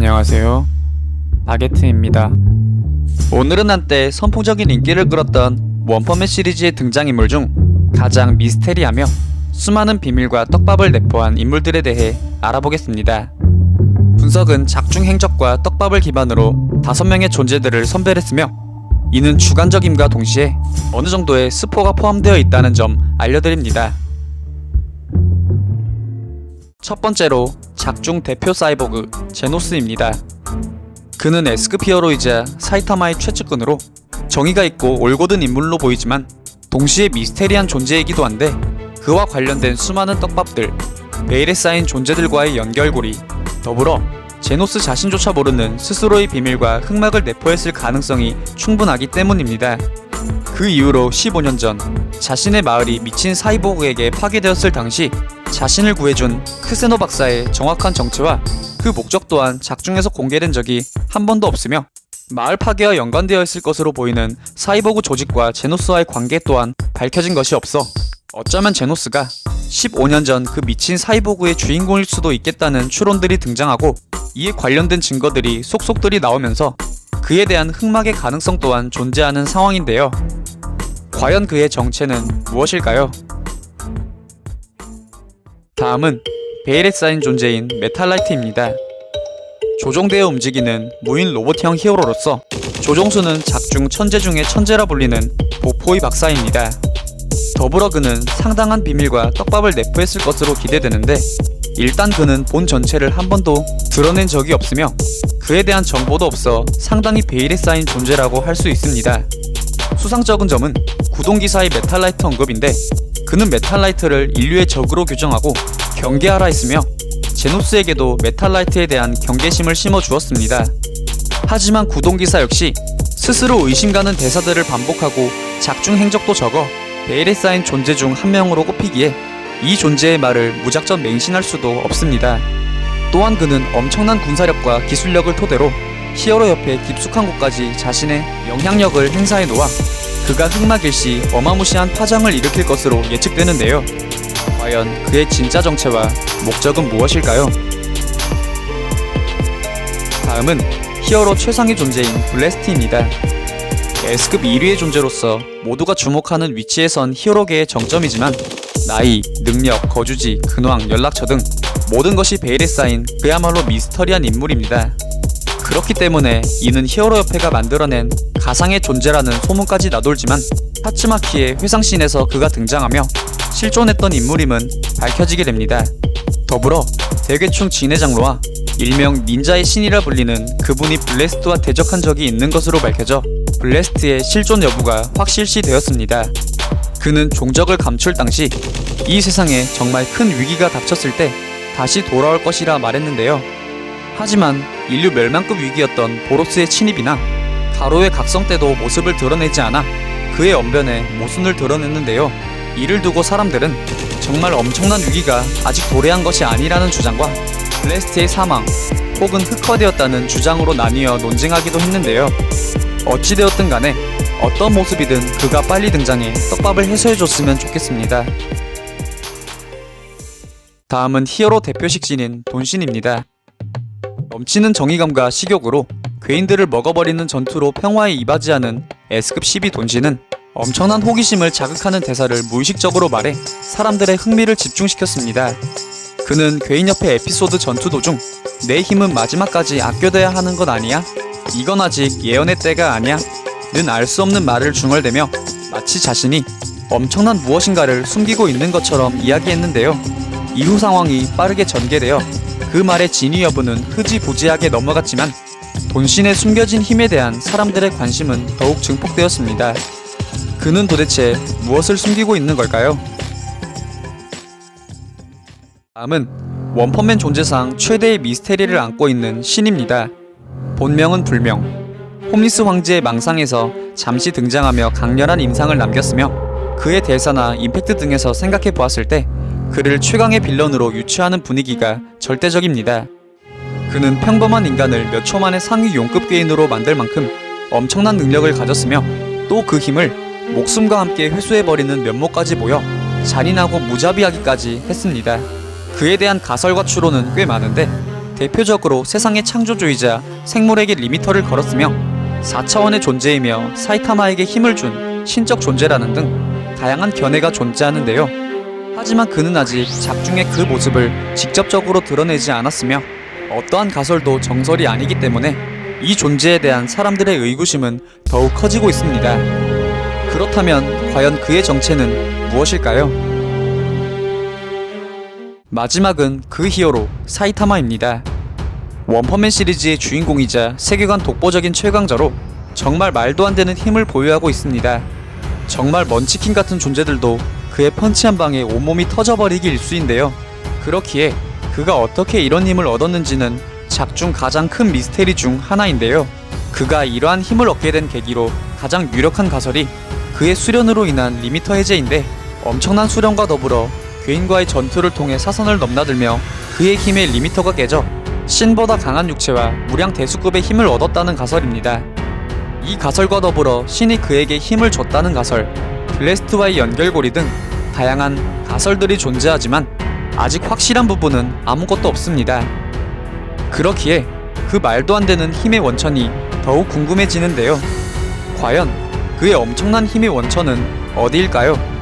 안녕하세요. 바게트입니다. 오늘은 한때 선풍적인 인기를 끌었던 원펀맨 시리즈의 등장인물 중 가장 미스테리하며 수많은 비밀과 떡밥을 내포한 인물들에 대해 알아보겠습니다. 분석은 작중 행적과 떡밥을 기반으로 5명의 존재들을 선별했으며 이는 주관적임과 동시에 어느 정도의 스포가 포함되어 있다는 점 알려드립니다. 첫 번째로 작중 대표 사이보그 제노스입니다. 그는 S급 히어로이자 사이타마의 최측근으로 정의가 있고 올곧은 인물로 보이지만 동시에 미스테리한 존재이기도 한데 그와 관련된 수많은 떡밥들, 베일에 쌓인 존재들과의 연결고리, 더불어 제노스 자신조차 모르는 스스로의 비밀과 흑막을 내포했을 가능성이 충분하기 때문입니다. 그 이후로 15년 전 자신의 마을이 미친 사이보그에게 파괴되었을 당시 자신을 구해준 크세노 박사의 정확한 정체와 그 목적 또한 작중에서 공개된 적이 한 번도 없으며 마을 파괴와 연관되어 있을 것으로 보이는 사이보그 조직과 제노스와의 관계 또한 밝혀진 것이 없어 어쩌면 제노스가 15년 전 그 미친 사이보그의 주인공일 수도 있겠다는 추론들이 등장하고 이에 관련된 증거들이 속속들이 나오면서 그에 대한 흑막의 가능성 또한 존재하는 상황인데요. 과연 그의 정체는 무엇일까요? 다음은 베일에 쌓인 존재인 메탈라이트입니다. 조종되어 움직이는 무인 로봇형 히어로로서 조종수는 작중 천재 중의 천재라 불리는 보포의 박사입니다. 더불어 그는 상당한 비밀과 떡밥을 내포했을 것으로 기대되는데 일단 그는 본 전체를 한 번도 드러낸 적이 없으며 그에 대한 정보도 없어 상당히 베일에 쌓인 존재라고 할 수 있습니다. 수상쩍은 점은 구동기사의 메탈라이트 언급인데 그는 메탈라이트를 인류의 적으로 규정하고 경계하라 했으며 제노스에게도 메탈라이트에 대한 경계심을 심어주었습니다. 하지만 구동기사 역시 스스로 의심가는 대사들을 반복하고 작중 행적도 적어 베일에 쌓인 존재 중 한 명으로 꼽히기에 이 존재의 말을 무작정 맹신할 수도 없습니다. 또한 그는 엄청난 군사력과 기술력을 토대로 히어로 옆에 깊숙한 곳까지 자신의 영향력을 행사해 놓아 그가 흑막일시 어마무시한 파장을 일으킬 것으로 예측되는데요. 과연 그의 진짜 정체와 목적은 무엇일까요? 다음은 히어로 최상의 존재인 블래스트입니다. S급 1위의 존재로서 모두가 주목하는 위치에 선 히어로계의 정점이지만 나이, 능력, 거주지, 근황, 연락처 등 모든 것이 베일에 쌓인 그야말로 미스터리한 인물입니다. 그렇기 때문에 이는 히어로협회가 만들어낸 가상의 존재라는 소문까지 나돌지만 하츠마키의 회상씬에서 그가 등장하며 실존했던 인물임은 밝혀지게 됩니다. 더불어 대괴충 진해 장로와 일명 닌자의 신이라 불리는 그분이 블래스트와 대적한 적이 있는 것으로 밝혀져 블래스트의 실존 여부가 확실시되었습니다. 그는 종적을 감출 당시 이 세상에 정말 큰 위기가 닥쳤을 때 다시 돌아올 것이라 말했는데요. 하지만 인류 멸망급 위기였던 보로스의 침입이나 가로의 각성 때도 모습을 드러내지 않아 그의 언변에 모순을 드러냈는데요. 이를 두고 사람들은 정말 엄청난 위기가 아직 도래한 것이 아니라는 주장과 블래스트의 사망 혹은 흑화되었다는 주장으로 나뉘어 논쟁하기도 했는데요. 어찌되었든 간에 어떤 모습이든 그가 빨리 등장해 떡밥을 해소해줬으면 좋겠습니다. 다음은 히어로 대표식 신인 돈신입니다. 넘치는 정의감과 식욕으로 괴인들을 먹어버리는 전투로 평화에 이바지하는 S급 12 돈신은 엄청난 호기심을 자극하는 대사를 무의식적으로 말해 사람들의 흥미를 집중시켰습니다. 그는 괴인협회 에피소드 전투 도중 내 힘은 마지막까지 아껴둬야 하는 건 아니야? 이건 아직 예언의 때가 아니야? 는 알 수 없는 말을 중얼대며 마치 자신이 엄청난 무엇인가를 숨기고 있는 것처럼 이야기했는데요. 이후 상황이 빠르게 전개되어 그 말의 진위 여부는 흐지부지하게 넘어갔지만 돈신의 숨겨진 힘에 대한 사람들의 관심은 더욱 증폭되었습니다. 그는 도대체 무엇을 숨기고 있는 걸까요? 다음은 원펀맨 존재상 최대의 미스테리를 안고 있는 신입니다. 본명은 불명. 홈리스 황제의 망상에서 잠시 등장하며 강렬한 인상을 남겼으며 그의 대사나 임팩트 등에서 생각해 보았을 때 그를 최강의 빌런으로 유추하는 분위기가 절대적입니다. 그는 평범한 인간을 몇 초 만에 상위 용급 괴인으로 만들 만큼 엄청난 능력을 가졌으며 또 그 힘을 목숨과 함께 회수해버리는 면모까지 보여 잔인하고 무자비하기까지 했습니다. 그에 대한 가설과 추론은 꽤 많은데 대표적으로 세상의 창조주이자 생물에게 리미터를 걸었으며 4차원의 존재이며 사이타마에게 힘을 준 신적 존재라는 등 다양한 견해가 존재하는데요. 하지만 그는 아직 작중의 그 모습을 직접적으로 드러내지 않았으며 어떠한 가설도 정설이 아니기 때문에 이 존재에 대한 사람들의 의구심은 더욱 커지고 있습니다. 그렇다면 과연 그의 정체는 무엇일까요? 마지막은 그 히어로 사이타마입니다. 원펀맨 시리즈의 주인공이자 세계관 독보적인 최강자로 정말 말도 안 되는 힘을 보유하고 있습니다. 정말 먼치킨 같은 존재들도 그의 펀치 한 방에 온몸이 터져버리기 일쑤인데요. 그렇기에 그가 어떻게 이런 힘을 얻었는지는 작중 가장 큰 미스테리 중 하나인데요. 그가 이러한 힘을 얻게 된 계기로 가장 유력한 가설이 그의 수련으로 인한 리미터 해제인데, 엄청난 수련과 더불어 괴인과의 전투를 통해 사선을 넘나들며 그의 힘의 리미터가 깨져 신보다 강한 육체와 무량 대수급의 힘을 얻었다는 가설입니다. 이 가설과 더불어 신이 그에게 힘을 줬다는 가설, 블래스트와의 연결고리 등 다양한 가설들이 존재하지만 아직 확실한 부분은 아무것도 없습니다. 그렇기에 그 말도 안 되는 힘의 원천이 더욱 궁금해지는데요. 과연 그의 엄청난 힘의 원천은 어디일까요?